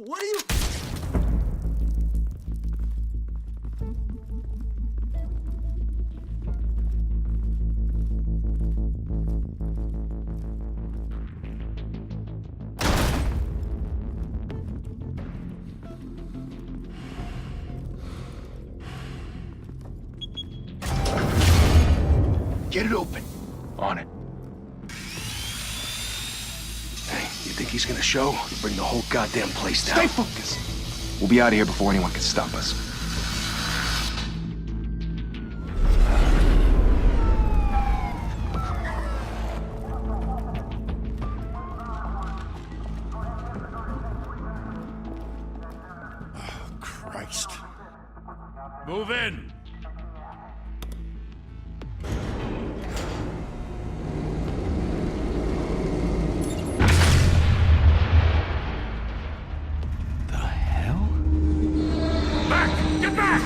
What are you... Get it open. On it. Hey, you think he's gonna show? Bring the whole goddamn place down. Stay focused. We'll be out of here before anyone can stop us. Oh, Christ. Move in! Get back!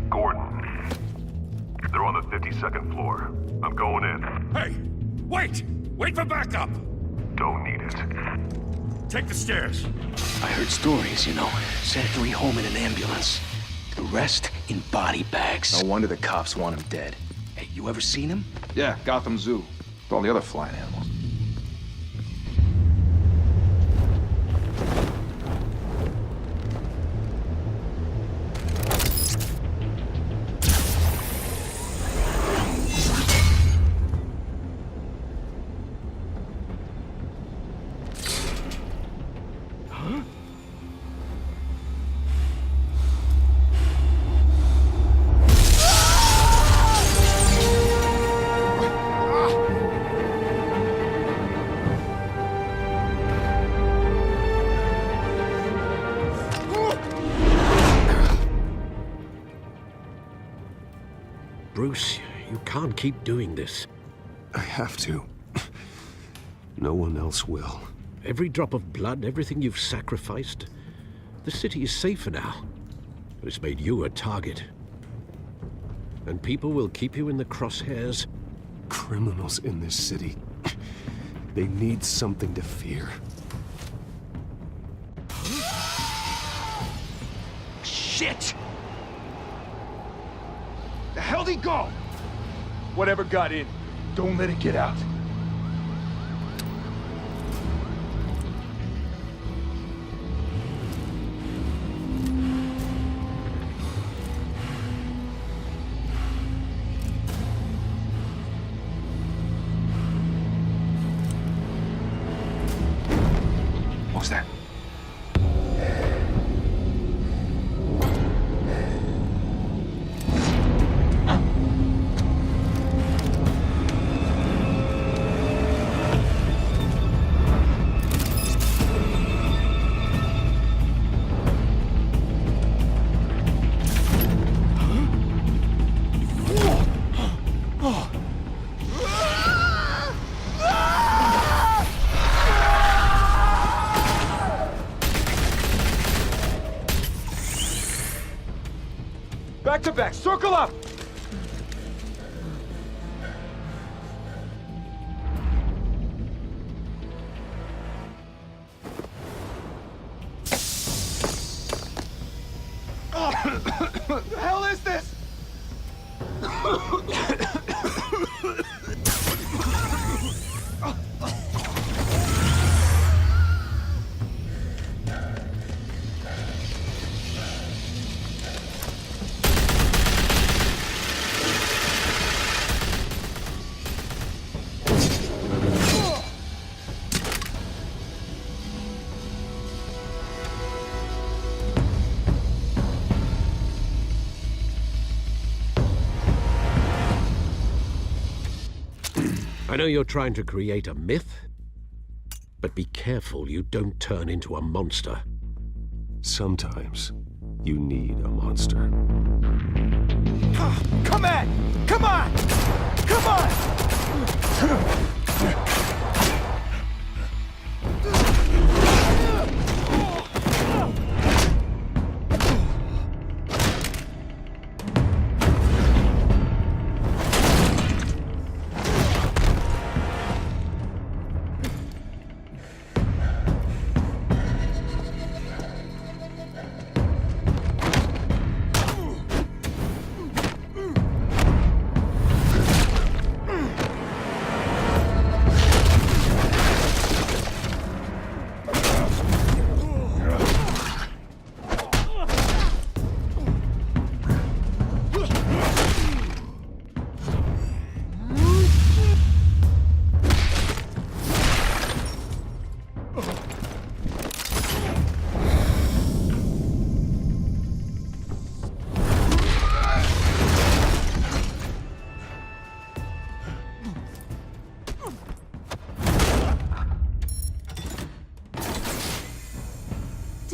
Gordon, they're on the 52nd floor. I'm going in. Hey! Wait! Wait for backup! Don't need it. Take the stairs. I heard stories, you know. Sent 3 home in an ambulance. The rest in body bags. No wonder the cops want him dead. Hey, you ever seen him? Yeah, Gotham Zoo. With all the other flying animals. Bruce, you can't keep doing this. I have to. No one else will. Every drop of blood, everything you've sacrificed. The city is safer now, but it's made you a target. And people will keep you in the crosshairs. Criminals in this city. They need something to fear. Shit! The hell'd he go? Whatever got in, don't let it get out. What was that? Back to back, circle up! What the hell is this? I know you're trying to create a myth, but be careful you don't turn into a monster. Sometimes you need a monster. Come on! Come on! Come on!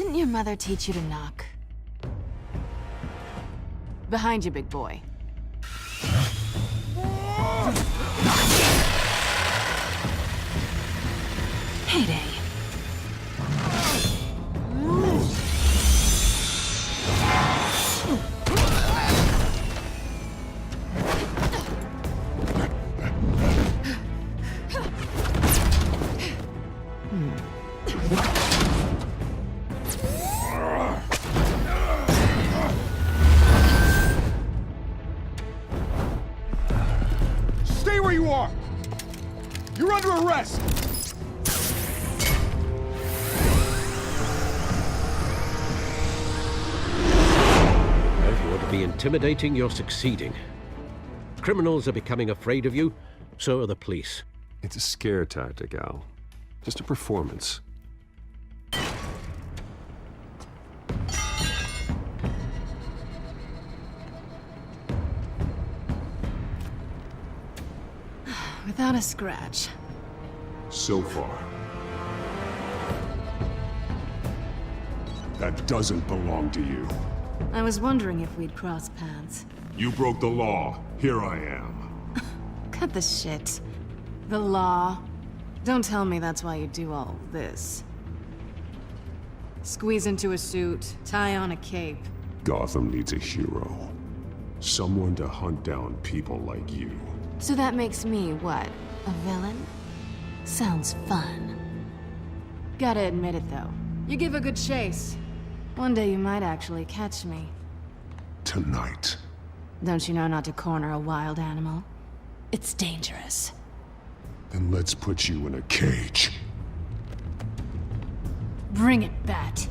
Didn't your mother teach you to knock? Behind you, big boy. Heyday. Stay where you are! You're under arrest! If you want to be intimidating, you're succeeding. Criminals are becoming afraid of you, so are the police. It's a scare tactic, Al. Just a performance. Without a scratch. So far. That doesn't belong to you. I was wondering if we'd cross paths. You broke the law. Here I am. Cut the shit. The law. Don't tell me that's why you do all this. Squeeze into a suit, tie on a cape. Gotham needs a hero. Someone to hunt down people like you. So that makes me, what, a villain? Sounds fun. Gotta admit it, though. You give a good chase. One day you might actually catch me. Tonight. Don't you know not to corner a wild animal? It's dangerous. Then let's put you in a cage. Bring it, Bat.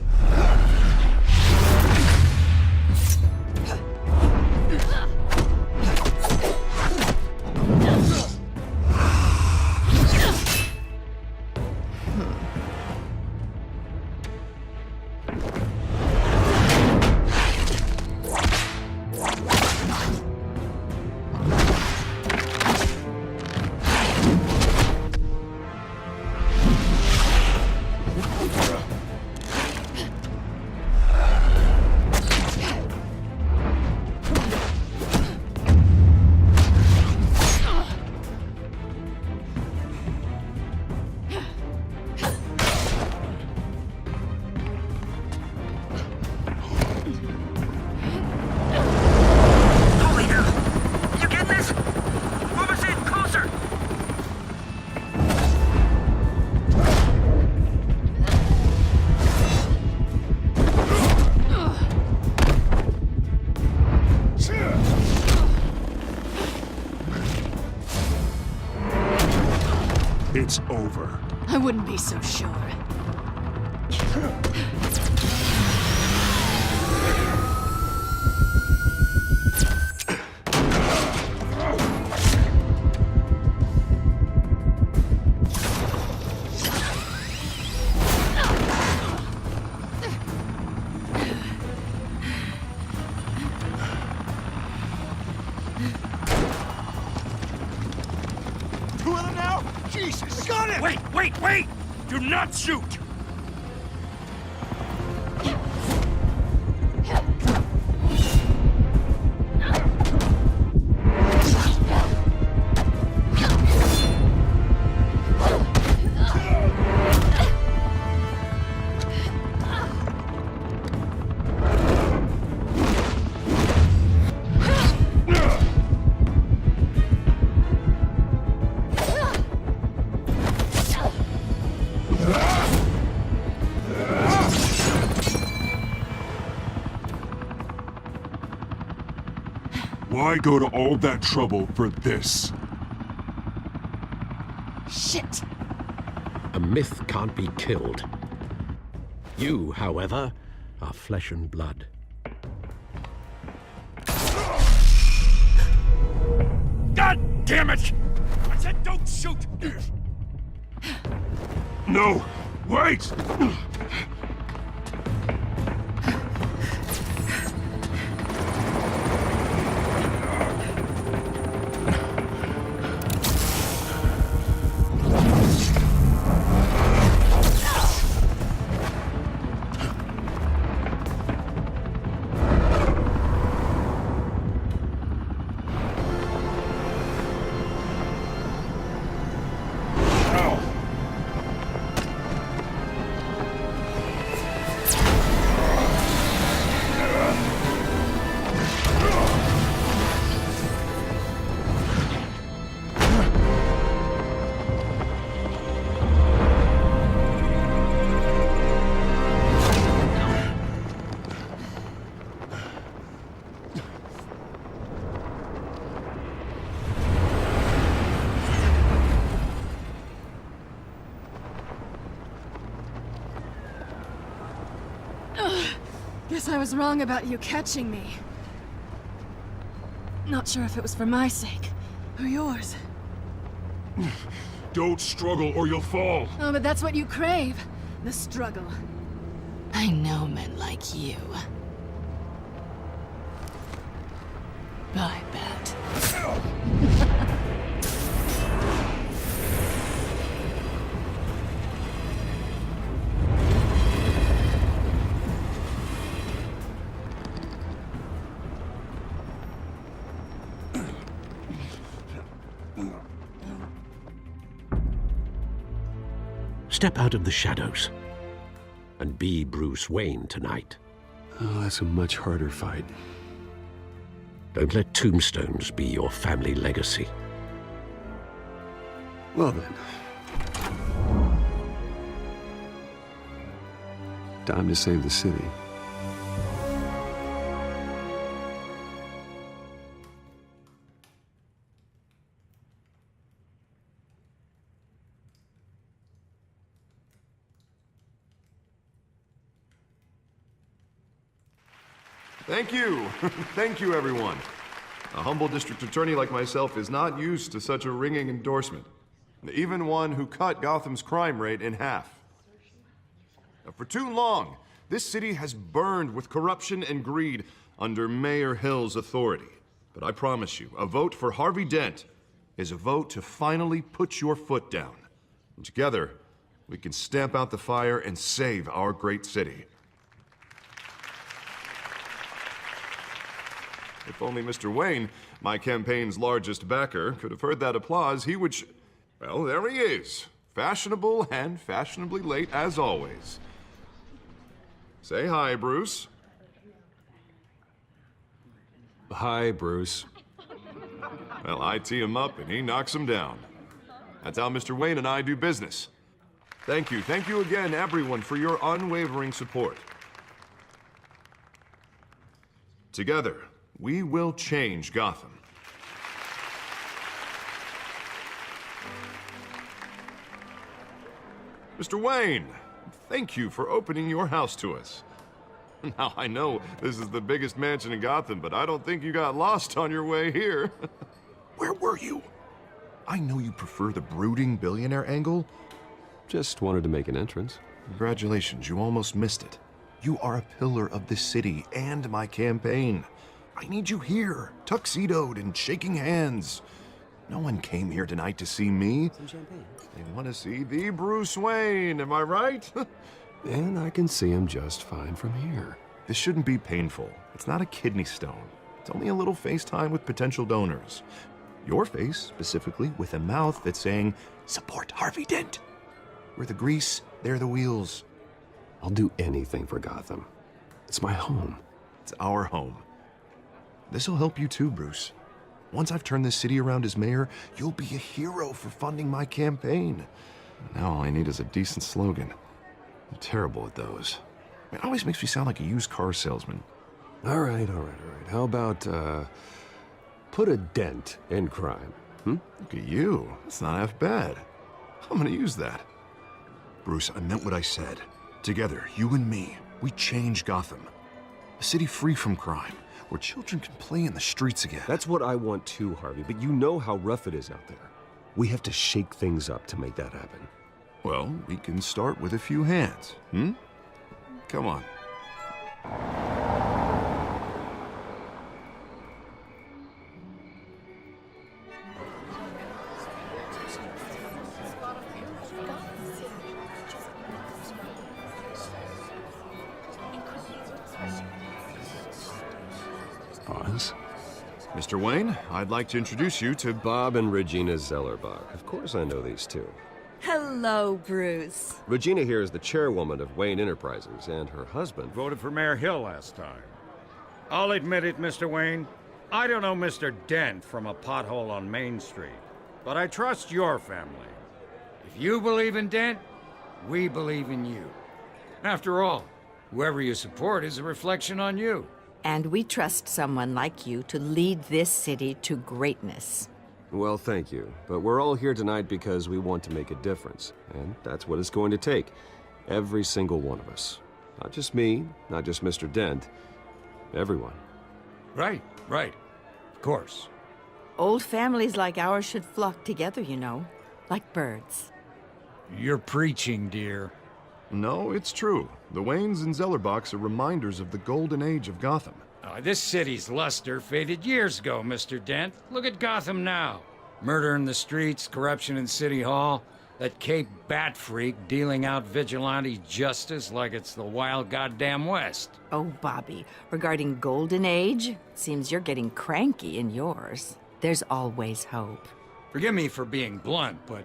It's over. I wouldn't be so sure. Two of them now? Jesus! Got it! Wait! Do not shoot! Why go to all that trouble for this? Shit! A myth can't be killed. You, however, are flesh and blood. God damn it! I said don't shoot! No! Wait! Guess I was wrong about you catching me. Not sure if it was for my sake, or yours. Don't struggle or you'll fall. Oh, but that's what you crave. The struggle. I know men like you. I bet. Step out of the shadows and be Bruce Wayne tonight. Oh, that's a much harder fight. Don't let tombstones be your family legacy. Well then. Time to save the city. Thank you. Thank you, everyone. A humble district attorney like myself is not used to such a ringing endorsement. Even one who cut Gotham's crime rate in half. For too long, this city has burned with corruption and greed under Mayor Hill's authority. But I promise you, a vote for Harvey Dent is a vote to finally put your foot down. And together, we can stamp out the fire and save our great city. If only Mr. Wayne, my campaign's largest backer, could have heard that applause, he would well, there he is. Fashionable and fashionably late as always. Say hi, Bruce. Hi, Bruce. Well, I tee him up and he knocks him down. That's how Mr. Wayne and I do business. Thank you again, everyone, for your unwavering support. Together, we will change Gotham. Mr. Wayne, thank you for opening your house to us. Now, I know this is the biggest mansion in Gotham, but I don't think you got lost on your way here. Where were you? I know you prefer the brooding billionaire angle. Just wanted to make an entrance. Congratulations, you almost missed it. You are a pillar of this city and my campaign. I need you here, tuxedoed and shaking hands. No one came here tonight to see me. Some champagne. They want to see the Bruce Wayne, am I right? And I can see him just fine from here. This shouldn't be painful. It's not a kidney stone. It's only a little FaceTime with potential donors. Your face, specifically, with a mouth that's saying, support Harvey Dent. We're the grease, they're the wheels. I'll do anything for Gotham. It's my home. It's our home. This'll help you too, Bruce. Once I've turned this city around as mayor, you'll be a hero for funding my campaign. Now all I need is a decent slogan. I'm terrible at those. It always makes me sound like a used car salesman. All right. How about, put a dent in crime? Look at you. That's not half bad. I'm gonna use that. Bruce, I meant what I said. Together, you and me, we change Gotham. A city free from crime, where children can play in the streets again. That's what I want too, Harvey, but you know how rough it is out there. We have to shake things up to make that happen. Well, we can start with a few hands, Come on. Pause. Mr. Wayne, I'd like to introduce you to Bob and Regina Zellerbach. Of course I know these two. Hello, Bruce. Regina here is the chairwoman of Wayne Enterprises, and her husband... Voted for Mayor Hill last time. I'll admit it, Mr. Wayne. I don't know Mr. Dent from a pothole on Main Street, but I trust your family. If you believe in Dent, we believe in you. After all, whoever you support is a reflection on you. And we trust someone like you to lead this city to greatness. Well, thank you. But we're all here tonight because we want to make a difference. And that's what it's going to take. Every single one of us. Not just me, not just Mr. Dent. Everyone. Right. Of course. Old families like ours should flock together, you know, like birds. You're preaching, dear. No, it's true. The Waynes and Zellerbachs are reminders of the golden age of Gotham. This city's luster faded years ago, Mr. Dent. Look at Gotham now. Murder in the streets, corruption in City Hall, that Cape Bat freak dealing out vigilante justice like it's the wild goddamn West. Oh, Bobby, regarding Golden Age, seems you're getting cranky in yours. There's always hope. Forgive me for being blunt, but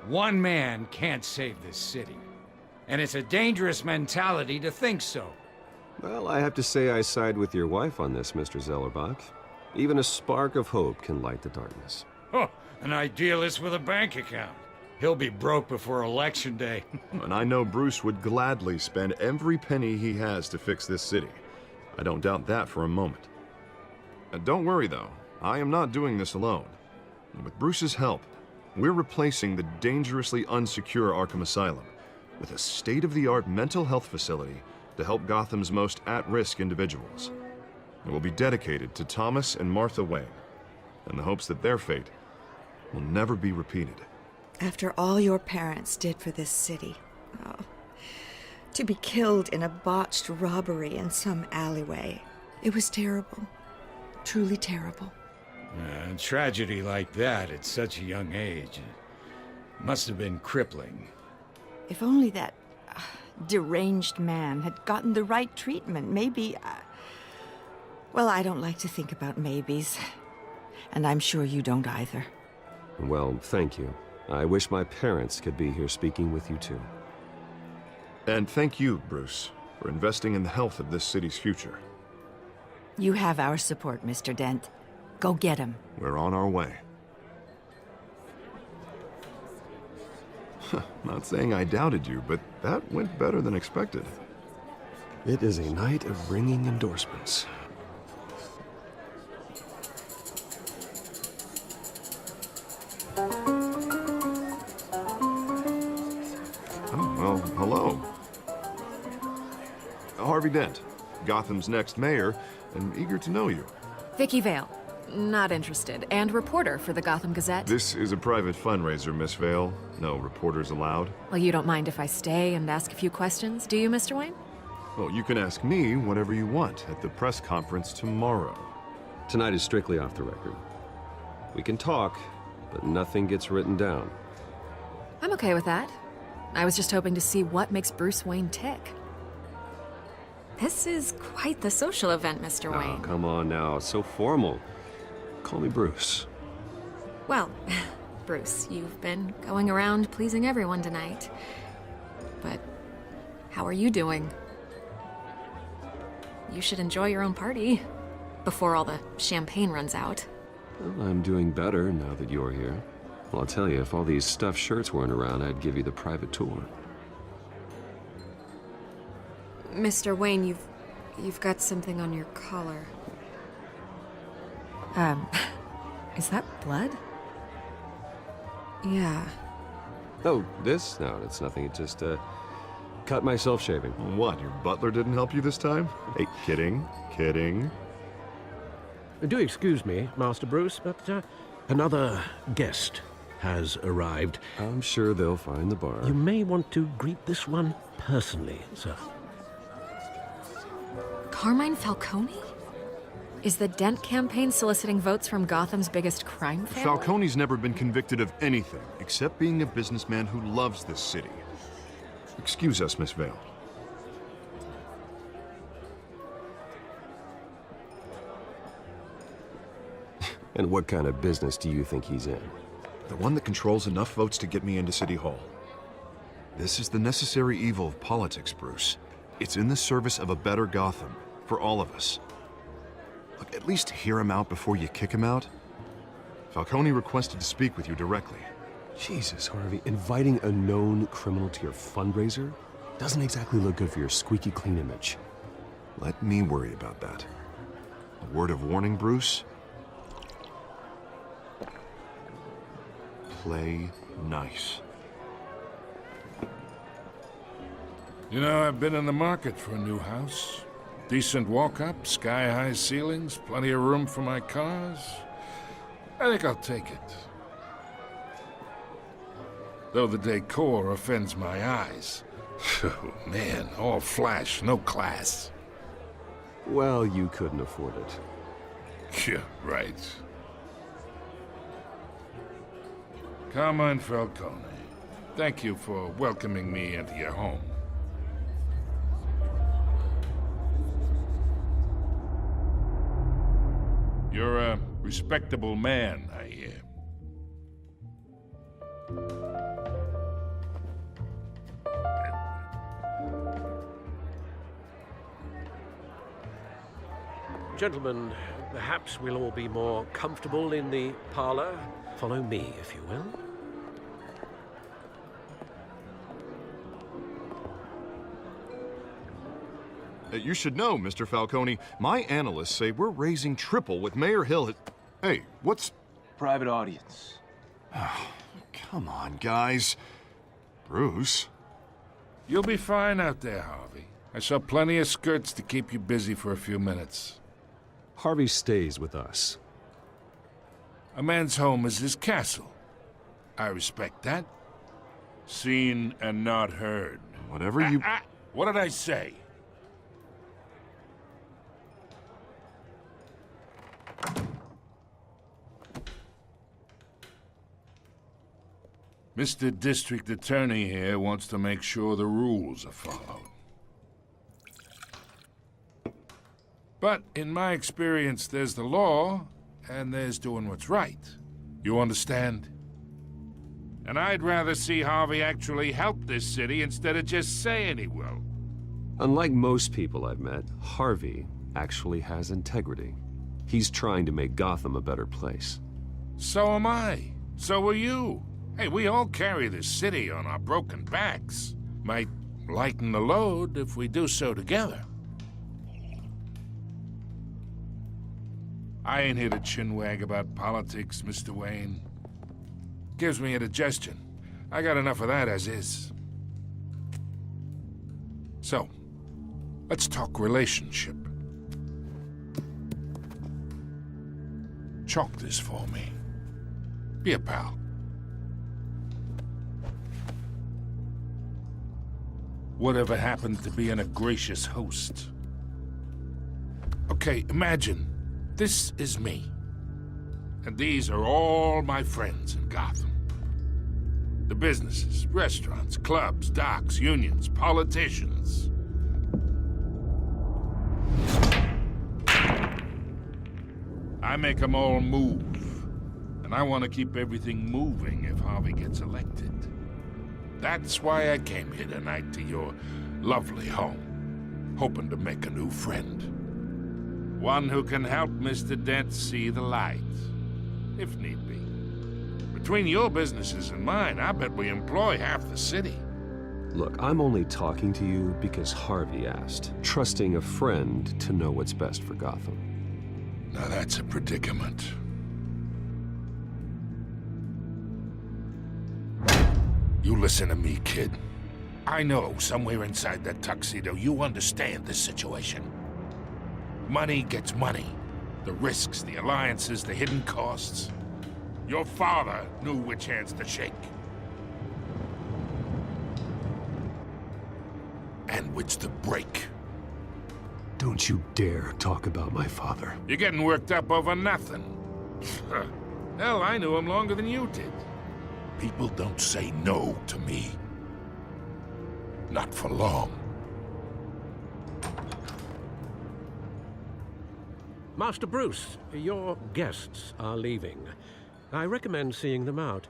one man can't save this city. And it's a dangerous mentality to think so. Well, I have to say I side with your wife on this, Mr. Zellerbach. Even a spark of hope can light the darkness. Oh, an idealist with a bank account. He'll be broke before Election Day. And I know Bruce would gladly spend every penny he has to fix this city. I don't doubt that for a moment. Don't worry, though. I am not doing this alone. With Bruce's help, we're replacing the dangerously unsecure Arkham Asylum with a state-of-the-art mental health facility to help Gotham's most at-risk individuals. It will be dedicated to Thomas and Martha Wayne, in the hopes that their fate will never be repeated. After all your parents did for this city, to be killed in a botched robbery in some alleyway, it was terrible. Truly terrible. A tragedy like that at such a young age must have been crippling. If only that deranged man had gotten the right treatment, maybe... Well, I don't like to think about maybes. And I'm sure you don't either. Well, thank you. I wish my parents could be here speaking with you too. And thank you, Bruce, for investing in the health of this city's future. You have our support, Mr. Dent. Go get him. We're on our way. Not saying I doubted you, but that went better than expected. It is a night of ringing endorsements. Oh, well, hello. Harvey Dent, Gotham's next mayor, and eager to know you. Vicky Vale. Not interested. And reporter for the Gotham Gazette. This is a private fundraiser, Miss Vale. No reporters allowed. Well, you don't mind if I stay and ask a few questions, do you, Mr. Wayne? Well, you can ask me whatever you want at the press conference tomorrow. Tonight is strictly off the record. We can talk, but nothing gets written down. I'm okay with that. I was just hoping to see what makes Bruce Wayne tick. This is quite the social event, Mr. Wayne. Oh, come on now. It's so formal. Call me Bruce. Well, Bruce, you've been going around pleasing everyone tonight. But how are you doing? You should enjoy your own party before all the champagne runs out. Well, I'm doing better now that you're here. Well, I'll tell you, if all these stuffed shirts weren't around, I'd give you the private tour. Mr. Wayne, you've got something on your collar. Is that blood? Yeah. Oh, this? No, it's nothing. It just, cut myself shaving. What, your butler didn't help you this time? Hey, kidding. Do excuse me, Master Bruce, but another guest has arrived. I'm sure they'll find the bar. You may want to greet this one personally, sir. Carmine Falcone? Is the Dent campaign soliciting votes from Gotham's biggest crime family? Falcone's never been convicted of anything except being a businessman who loves this city. Excuse us, Miss Vale. And what kind of business do you think he's in? The one that controls enough votes to get me into City Hall. This is the necessary evil of politics, Bruce. It's in the service of a better Gotham, for all of us. Look, at least hear him out before you kick him out. Falcone requested to speak with you directly. Jesus, Harvey, inviting a known criminal to your fundraiser doesn't exactly look good for your squeaky clean image. Let me worry about that. A word of warning, Bruce. Play nice. You know, I've been in the market for a new house. Decent walk-up, sky-high ceilings, plenty of room for my cars. I think I'll take it. Though the decor offends my eyes. Oh, man, all flash, no class. Well, you couldn't afford it. Yeah, right. Carmine Falcone, thank you for welcoming me into your home. You're a respectable man, I hear. Gentlemen, perhaps we'll all be more comfortable in the parlor. Follow me, if you will. You should know, Mr. Falcone, my analysts say we're raising triple with Mayor Hill. Hey, what's... Private audience. Come on, guys. Bruce? You'll be fine out there, Harvey. I saw plenty of skirts to keep you busy for a few minutes. Harvey stays with us. A man's home is his castle. I respect that. Seen and not heard. Whatever you... What did I say? Mr. District Attorney here wants to make sure the rules are followed. But in my experience, there's the law, and there's doing what's right. You understand? And I'd rather see Harvey actually help this city instead of just saying he will. Unlike most people I've met, Harvey actually has integrity. He's trying to make Gotham a better place. So am I. So are you. Hey, we all carry this city on our broken backs. Might lighten the load if we do so together. I ain't here to chinwag about politics, Mr. Wayne. Gives me indigestion. I got enough of that as is. So, let's talk relationship. Chalk this for me. Be a pal. Whatever happened to being a gracious host? Okay, imagine this is me. And these are all my friends in Gotham. The businesses, restaurants, clubs, docks, unions, politicians. I make them all move. And I want to keep everything moving if Harvey gets elected. That's why I came here tonight to your lovely home, hoping to make a new friend. One who can help Mr. Dent see the light, if need be. Between your businesses and mine, I bet we employ half the city. Look, I'm only talking to you because Harvey asked, trusting a friend to know what's best for Gotham. Now that's a predicament. You listen to me, kid. I know somewhere inside that tuxedo you understand this situation. Money gets money. The risks, the alliances, the hidden costs. Your father knew which hands to shake. And which to break. Don't you dare talk about my father. You're getting worked up over nothing. Hell, I knew him longer than you did. People don't say no to me. Not for long. Master Bruce, your guests are leaving. I recommend seeing them out.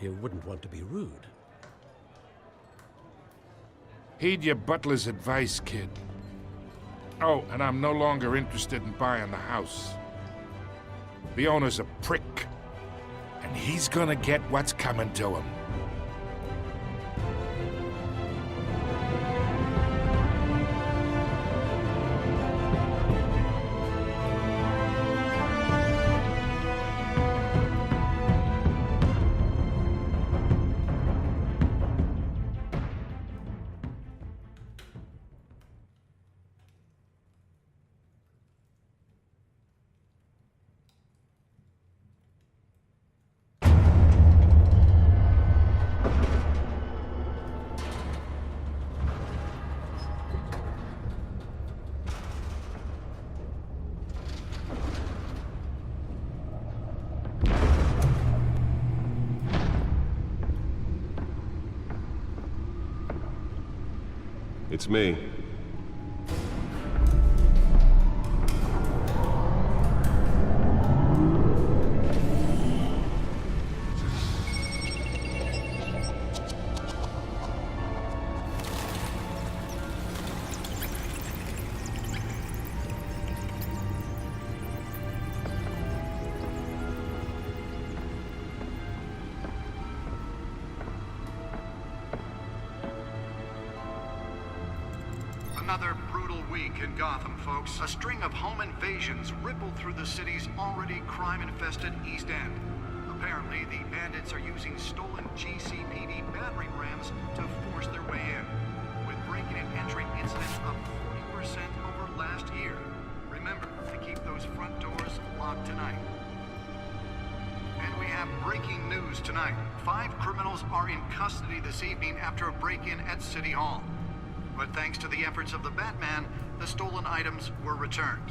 You wouldn't want to be rude. Heed your butler's advice, kid. Oh, and I'm no longer interested in buying the house. The owner's a prick. And he's gonna get what's coming to him. It's me. Another brutal week in Gotham, folks. A string of home invasions rippled through the city's already crime-infested East End. Apparently, the bandits are using stolen GCPD battering rams to force their way in, with breaking and entering incidents up 40% over last year. Remember to keep those front doors locked tonight. And we have breaking news tonight. 5 criminals are in custody this evening after a break-in at City Hall. But thanks to the efforts of the Batman, the stolen items were returned.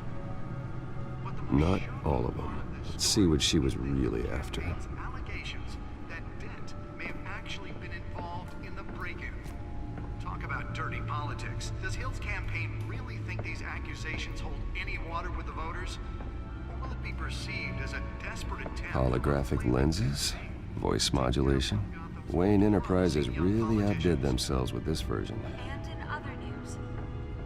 Not all of them. Let's see what she was really after. Allegations that Dent may have actually been involved in the break-in. Talk about dirty politics. Does Hill's campaign really think these accusations hold any water with the voters? Or will it be perceived as a desperate attempt? Holographic lenses? Voice modulation? Wayne Enterprises really outdid themselves with this version. And in other news,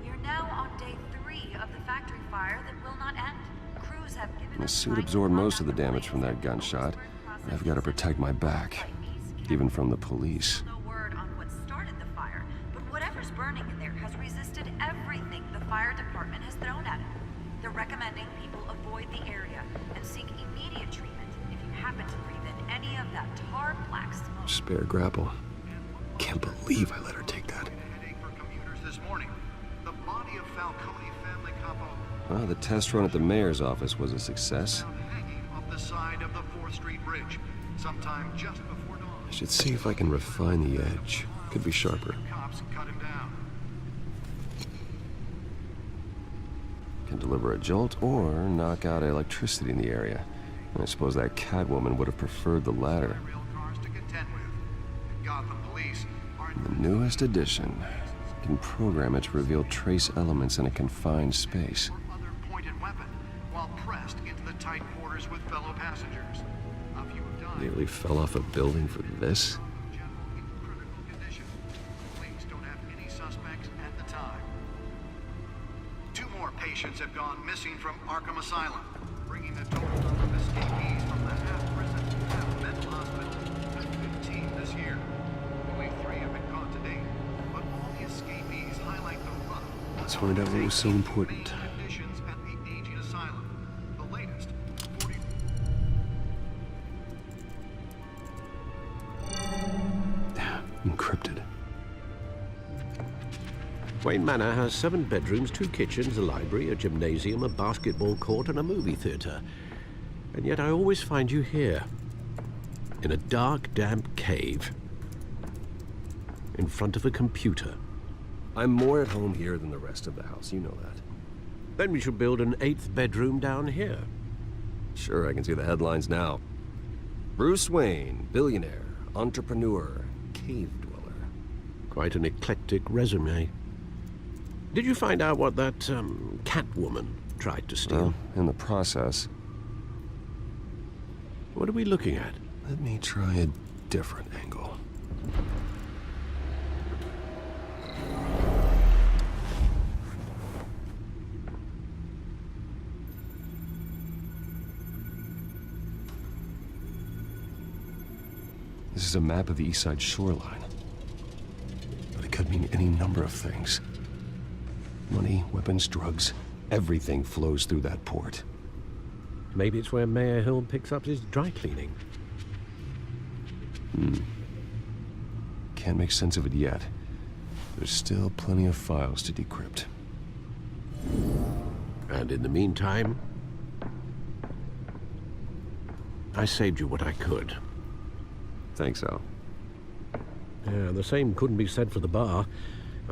we're now on day 3 of the factory fire that will not end. Crews have given The suit absorbed most of the damage from that gunshot. I've got to protect my back, even from the police. No word on what started the fire, but whatever's burning in there has resisted everything the fire department has thrown at it. They're recommending people avoid the area and seek immediate treatment if you happen to breathe in any of that tar black smoke. Spare grapple. Can't believe I let her take that. This morning, the body of Falcone family capo Well, the test run at the mayor's office was a success. hanging off the side of the 4th Street Bridge, sometime just before dawn. I should see if I can refine the edge. Could be sharper. Cops cut him down. Can deliver a jolt or knock out electricity in the area. I suppose that Catwoman would have preferred the latter. Gotham police are The newest edition can program it to reveal trace elements in a confined space. other pointed weapon while pressed into the tight quarters with fellow passengers. A few have died. Nearly fell off a building for this. In critical condition. Police don't have any suspects at the time. 2 more patients have gone missing from Arkham Asylum, bringing the total number of escapees from the half-prison, half-mental hospital to 15 this year. Only 3 have been caught to date, but all the escapees highlight the rough. Let's find out what was so important. Conditions at the aging asylum. The latest, 40... Encrypted. Wayne Manor has 7 bedrooms, 2 kitchens, a library, a gymnasium, a basketball court, and a movie theater. And yet I always find you here, in a dark, damp cave, in front of a computer. I'm more at home here than the rest of the house, you know that. Then we should build an 8th bedroom down here. Sure, I can see the headlines now. Bruce Wayne, billionaire, entrepreneur, cave dweller. Quite an eclectic resume. Did you find out what that, Catwoman tried to steal? Well, in the process. What are we looking at? Let me try a different angle. This is a map of the East Side shoreline. But it could mean any number of things. Money, weapons, drugs, everything flows through that port. Maybe it's where Mayor Hill picks up his dry cleaning. Can't make sense of it yet. There's still plenty of files to decrypt. And in the meantime, I saved you what I could. Thanks, Al. Yeah, the same couldn't be said for the bar.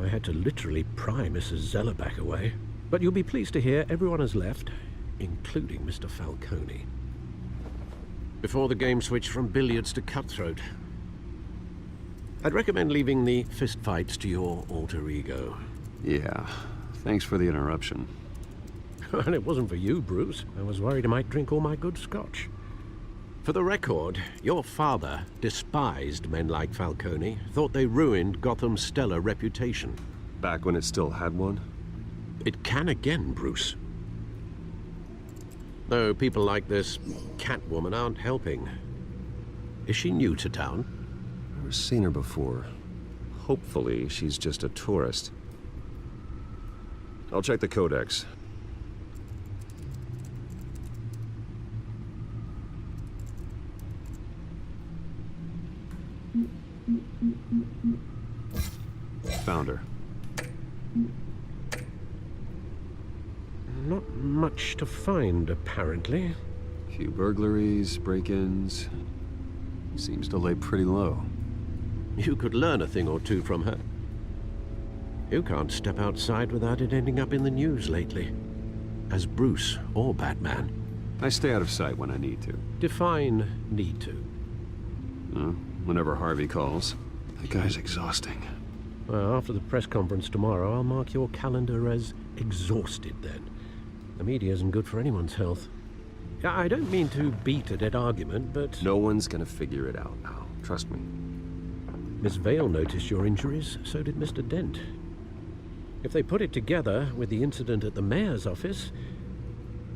I had to literally pry Mrs. Zeller back away. But you'll be pleased to hear everyone has left, including Mr. Falcone. Before the game switched from billiards to cutthroat. I'd recommend leaving the fistfights to your alter ego. Yeah, thanks for the interruption. And it wasn't for you, Bruce. I was worried I might drink all my good scotch. For the record, your father despised men like Falcone, thought they ruined Gotham's stellar reputation. Back when it still had one? It can again, Bruce. Though people like this Catwoman aren't helping. Is she new to town? Never seen her before. Hopefully, she's just a tourist. I'll check the codex. Found her. Not much to find, apparently. Few burglaries, break-ins. Seems to lay pretty low. You could learn a thing or two from her. You can't step outside without it ending up in the news lately. As Bruce or Batman. I stay out of sight when I need to. Define need to. Whenever Harvey calls. That guy's exhausting. Well, after the press conference tomorrow, I'll mark your calendar as exhausted then. The media isn't good for anyone's health. I don't mean to beat a dead argument, but... No one's gonna figure it out now. Trust me. Miss Vale noticed your injuries, so did Mr. Dent. If they put it together with the incident at the mayor's office,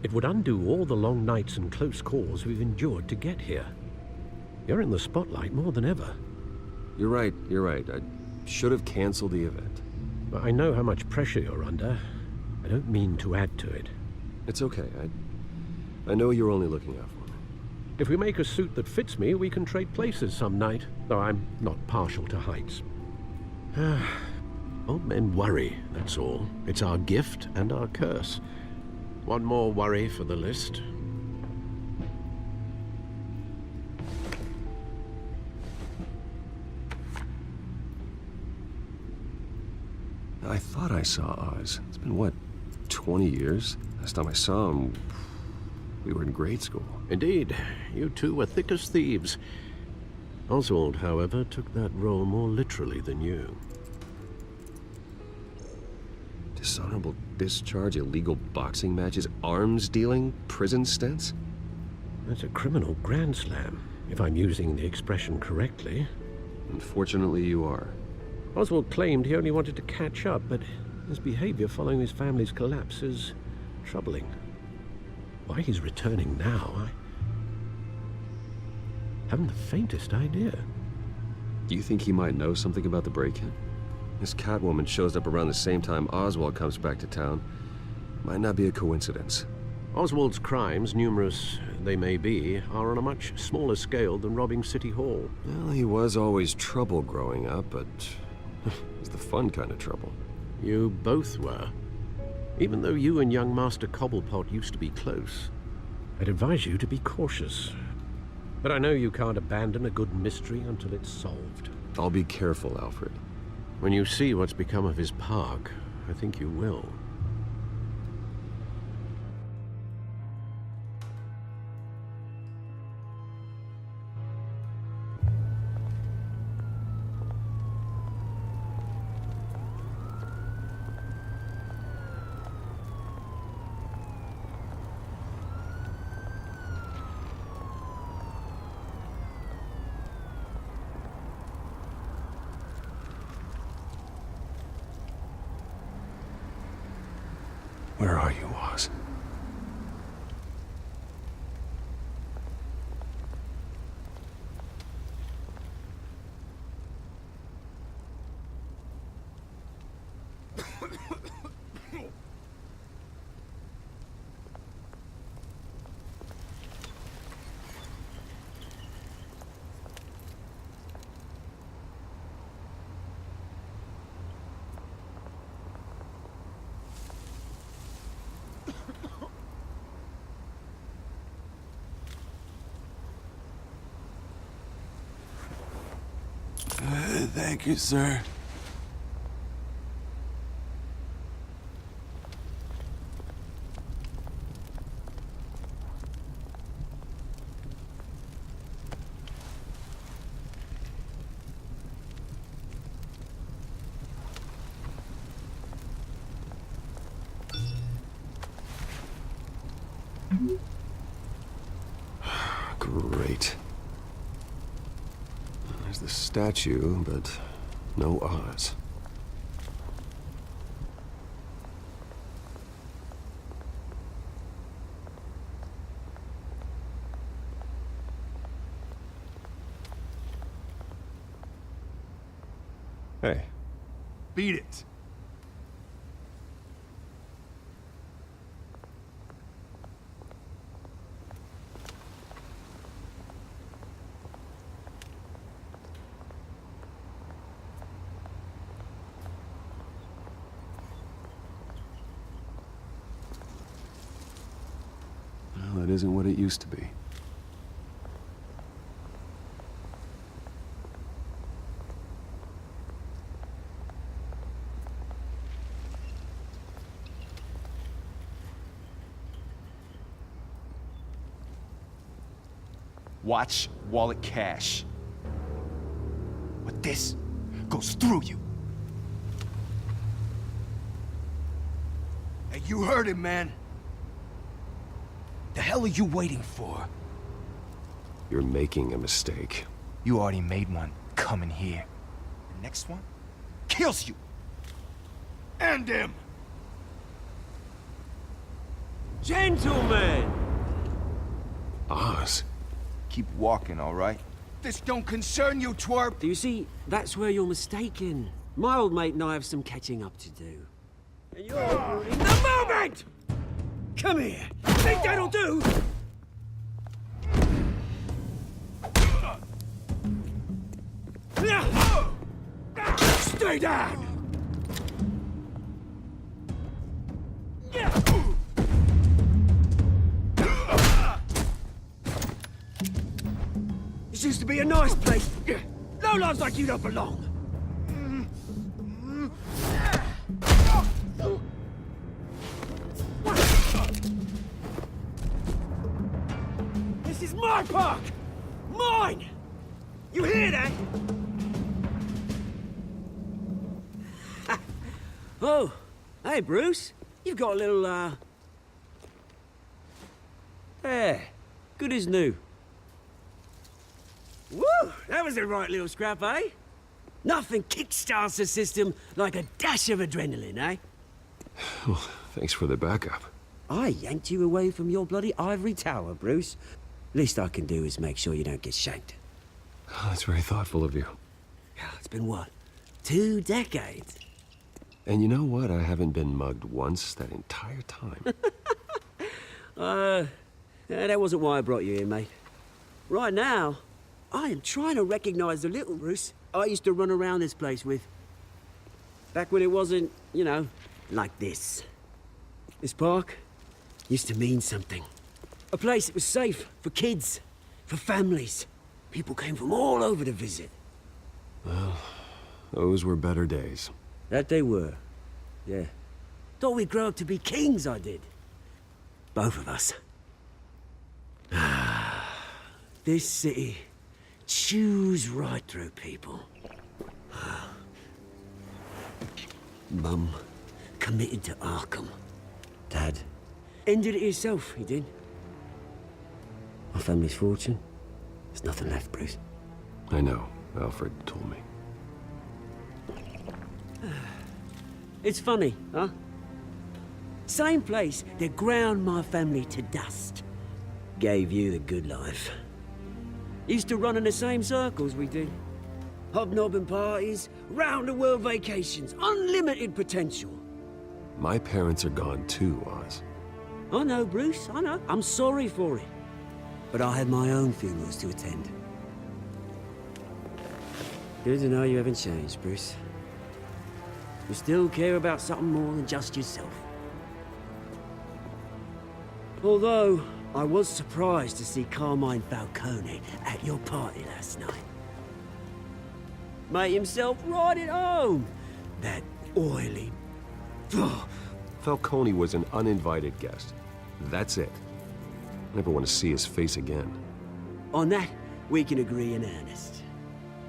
it would undo all the long nights and close calls we've endured to get here. You're in the spotlight more than ever. You're right. I should have canceled the event. But I know how much pressure you're under. I don't mean to add to it. It's okay. I know you're only looking out for me. If we make a suit that fits me, we can trade places some night, though I'm not partial to heights. Old men worry, that's all. It's our gift and our curse. One more worry for the list. I thought I saw Oz. It's been, what, 20 years? Last time I saw him, we were in grade school. Indeed. You two were thick as thieves. Oswald, however, took that role more literally than you. Dishonorable discharge, illegal boxing matches, arms dealing, prison stints? That's a criminal grand slam, if I'm using the expression correctly. Unfortunately, you are. Oswald claimed he only wanted to catch up, but his behavior following his family's collapse is troubling. Why he's returning now, I haven't the faintest idea. Do you think he might know something about the break-in? This Catwoman shows up around the same time Oswald comes back to town. Might not be a coincidence. Oswald's crimes, numerous they may be, are on a much smaller scale than robbing City Hall. Well, he was always trouble growing up, but it's the fun kind of trouble. You both were. Even though you and young Master Cobblepot used to be close. I'd advise you to be cautious. But I know you can't abandon a good mystery until it's solved. I'll be careful, Alfred. When you see what's become of his park, I think you will. Where are you, Oz? Thank you, sir. Great. There's the statue, but no Oz. Hey. Beat it. Well, it isn't what it used to be. Watch wallet cash. But this goes through you. Hey, you heard him, man. The hell are you waiting for? You're making a mistake. You already made one coming here. The next one kills you. And him. Gentlemen! Oz. Keep walking, all right? This don't concern you, twerp! Do you see, that's where you're mistaken. My old mate and I have some catching up to do. And you're ruining the moment! Come here! Think that'll do? Stay down! This used to be a nice place. No lives like you don't belong. This is my park! Mine! You hear that? Oh, hey Bruce. You've got a little, There. Good as new. Woo! That was a right little scrap, eh? Nothing kickstarts the system like a dash of adrenaline, eh? Well, thanks for the backup. I yanked you away from your bloody ivory tower, Bruce. Least I can do is make sure you don't get shanked. Oh, that's very thoughtful of you. It's been what? 2 decades? And you know what? I haven't been mugged once that entire time. That wasn't why I brought you here, mate. Right now, I am trying to recognize the little Bruce I used to run around this place with. Back when it wasn't, you know, like this. This park used to mean something. A place that was safe for kids, for families. People came from all over to visit. Well, those were better days. That they were. Yeah. Thought we'd grow up to be kings, I did. Both of us. This city chews right through people. Mum committed to Arkham. Dad ended it himself, he did. My family's fortune. There's nothing left, Bruce. I know. Alfred told me. It's funny, huh? Same place that ground my family to dust. Gave you the good life. Used to run in the same circles we did. Hobnobbing parties, round-the-world vacations, unlimited potential. My parents are gone too, Oz. I know, Bruce, I know. I'm sorry for it. But I had my own funerals to attend. Good to know you haven't changed, Bruce. You still care about something more than just yourself. Although, I was surprised to see Carmine Falcone at your party last night. Made himself right at home. That oily... Falcone was an uninvited guest. That's it. Never want to see his face again. On that, we can agree in earnest.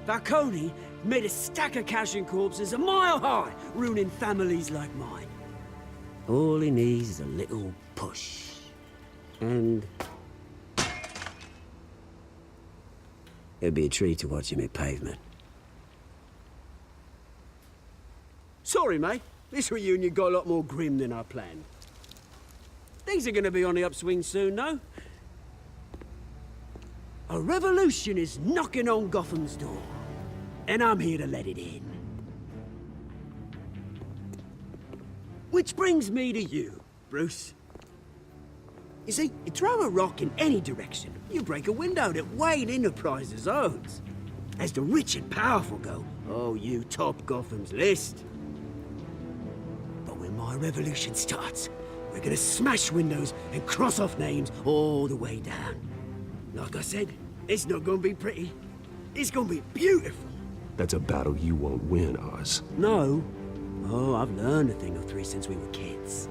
Falcone made a stack of cash and corpses a mile high, ruining families like mine. All he needs is a little push. And it'd be a treat to watch him hit pavement. Sorry, mate. This reunion got a lot more grim than I planned. Things are gonna be on the upswing soon, though. A revolution is knocking on Gotham's door, and I'm here to let it in. Which brings me to you, Bruce. You see, you throw a rock in any direction, you break a window that Wayne Enterprises owns. As the rich and powerful go, oh, you top Gotham's list. But when my revolution starts, we're gonna smash windows and cross off names all the way down. Like I said, it's not gonna be pretty. It's gonna be beautiful. That's a battle you won't win, Oz. No. Oh, I've learned a thing or three since we were kids.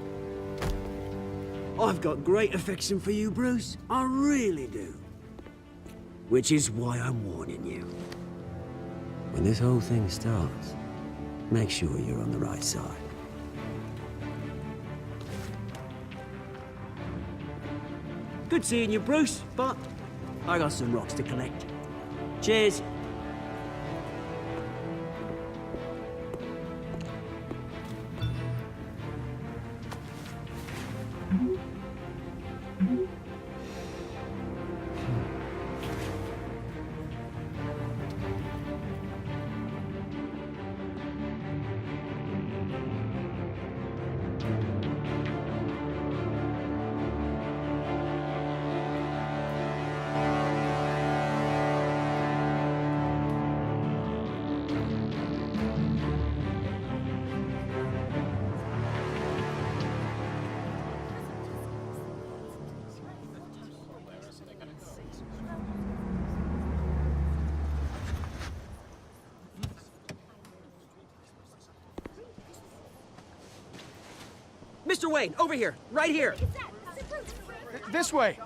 I've got great affection for you, Bruce. I really do. Which is why I'm warning you. When this whole thing starts, make sure you're on the right side. Good seeing you, Bruce, but I got some rocks to collect. Cheers. Mr. Wayne, over here, right here. This way.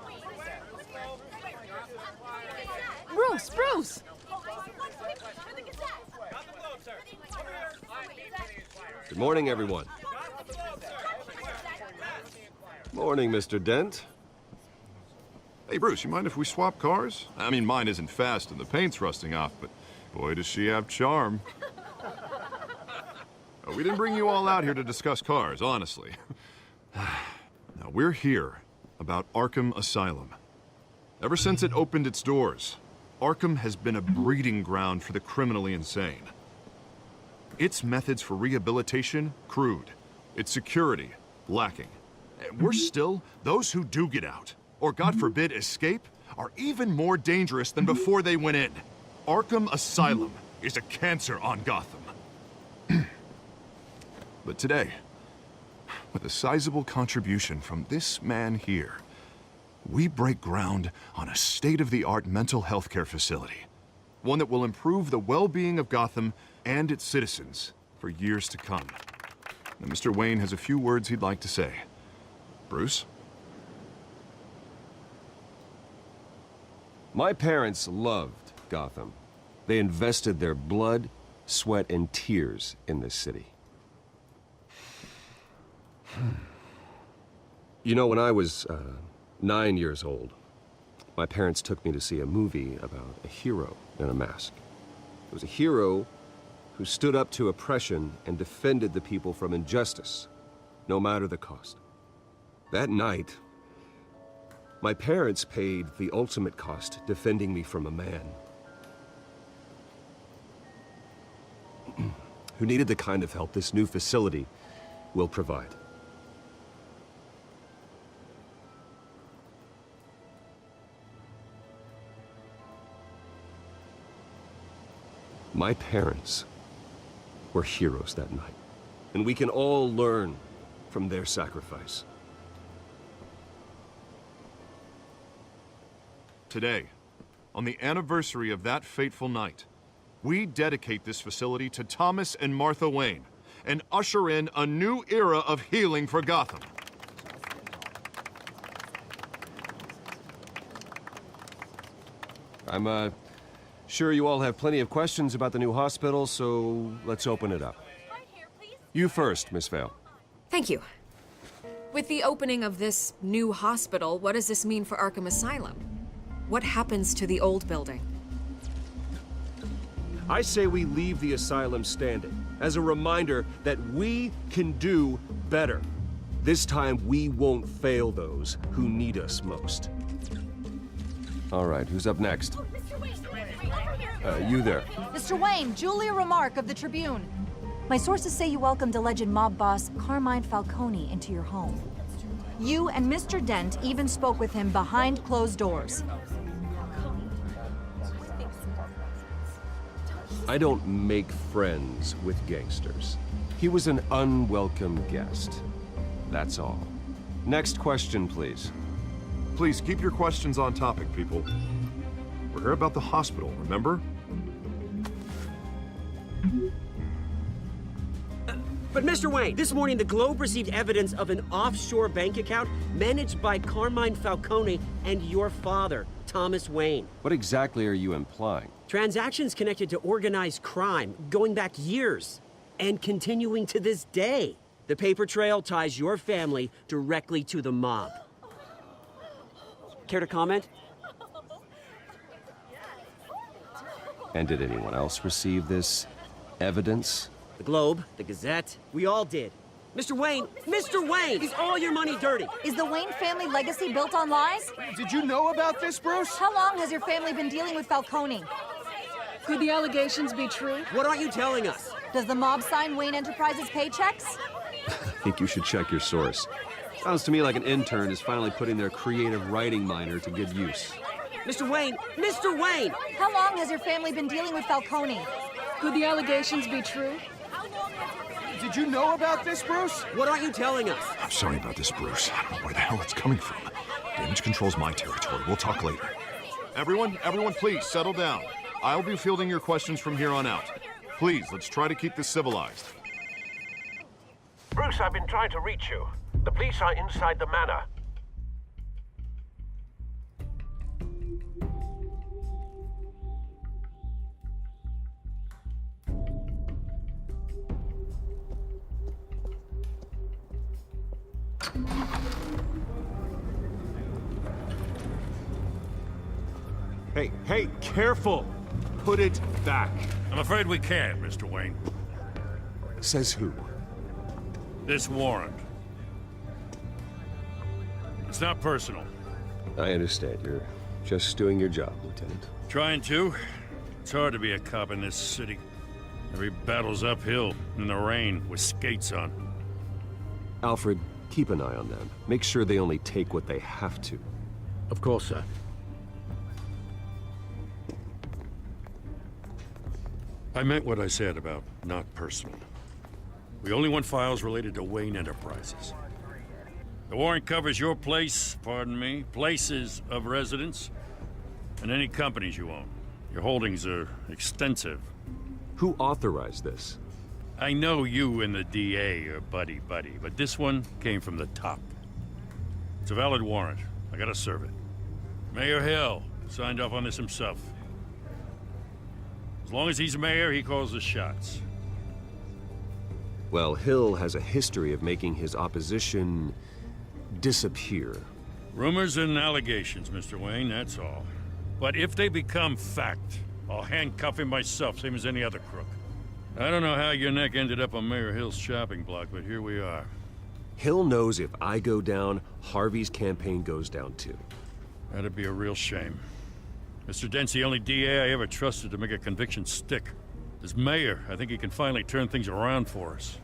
Bruce! Good morning, everyone. Morning, Mr. Dent. Hey, Bruce, you mind if we swap cars? I mean, mine isn't fast and the paint's rusting off, but boy, does she have charm. We didn't bring you all out here to discuss cars, honestly. Now, we're here about Arkham Asylum. Ever since it opened its doors, Arkham has been a breeding ground for the criminally insane. Its methods for rehabilitation, crude. Its security, lacking. And worse still, those who do get out, or God forbid, escape, are even more dangerous than before they went in. Arkham Asylum is a cancer on Gotham. But today, with a sizable contribution from this man here, we break ground on a state-of-the-art mental health care facility. One that will improve the well-being of Gotham and its citizens for years to come. Now, Mr. Wayne has a few words he'd like to say. Bruce? My parents loved Gotham. They invested their blood, sweat, and tears in this city. You know, when I was 9 years old, my parents took me to see a movie about a hero in a mask. It was a hero who stood up to oppression and defended the people from injustice, no matter the cost. That night, my parents paid the ultimate cost defending me from a man who needed the kind of help this new facility will provide. My parents were heroes that night, and we can all learn from their sacrifice. Today, on the anniversary of that fateful night, we dedicate this facility to Thomas and Martha Wayne and usher in a new era of healing for Gotham. I'm sure you all have plenty of questions about the new hospital, so let's open it up. You first, Miss Vale. Thank you. With the opening of this new hospital, what does this mean for Arkham Asylum? What happens to the old building? I say we leave the asylum standing, as a reminder that we can do better. This time, we won't fail those who need us most. All right, who's up next? You there. Mr. Wayne, Julia Remark of the Tribune. My sources say you welcomed alleged mob boss Carmine Falcone into your home. You and Mr. Dent even spoke with him behind closed doors. I don't make friends with gangsters. He was an unwelcome guest. That's all. Next question, please. Please keep your questions on topic, people. We're here about the hospital, remember? But Mr. Wayne, this morning the Globe received evidence of an offshore bank account managed by Carmine Falcone and your father, Thomas Wayne. What exactly are you implying? Transactions connected to organized crime, going back years, and continuing to this day. The paper trail ties your family directly to the mob. Care to comment? And did anyone else receive this evidence? The Globe, the Gazette, we all did. Mr. Wayne, is all your money dirty? Is the Wayne family legacy built on lies? Did you know about this, Bruce? How long has your family been dealing with Falcone? Could the allegations be true? What aren't you telling us? Does the mob sign Wayne Enterprises paychecks? I think you should check your source. Sounds to me like an intern is finally putting their creative writing minor to good use. Mr. Wayne! How long has your family been dealing with Falcone? Could the allegations be true? Did you know about this, Bruce? What aren't you telling us? I'm sorry about this, Bruce. I don't know where the hell it's coming from. Damage control's my territory. We'll talk later. Everyone, please, settle down. I'll be fielding your questions from here on out. Please, let's try to keep this civilized. Bruce, I've been trying to reach you. The police are inside the manor. Hey, careful! Put it back. I'm afraid we can't, Mr. Wayne. Says who? This warrant. It's not personal. I understand. You're just doing your job, Lieutenant. Trying to. It's hard to be a cop in this city. Every battle's uphill, in the rain, with skates on. Alfred, keep an eye on them. Make sure they only take what they have to. Of course, sir. I meant what I said about not personal. We only want files related to Wayne Enterprises. The warrant covers your place, pardon me, places of residence, and any companies you own. Your holdings are extensive. Who authorized this? I know you and the DA are buddy-buddy, but this one came from the top. It's a valid warrant. I gotta serve it. Mayor Hill signed off on this himself. As long as he's mayor, he calls the shots. Well, Hill has a history of making his opposition disappear. Rumors and allegations, Mr. Wayne, that's all. But if they become fact, I'll handcuff him myself, same as any other crook. I don't know how your neck ended up on Mayor Hill's chopping block, but here we are. Hill knows if I go down, Harvey's campaign goes down too. That'd be a real shame. Mr. Dent's the only DA I ever trusted to make a conviction stick. As mayor, I think he can finally turn things around for us.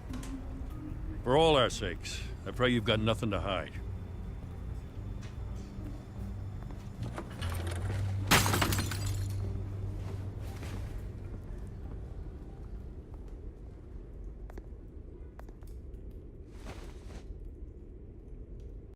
For all our sakes, I pray you've got nothing to hide.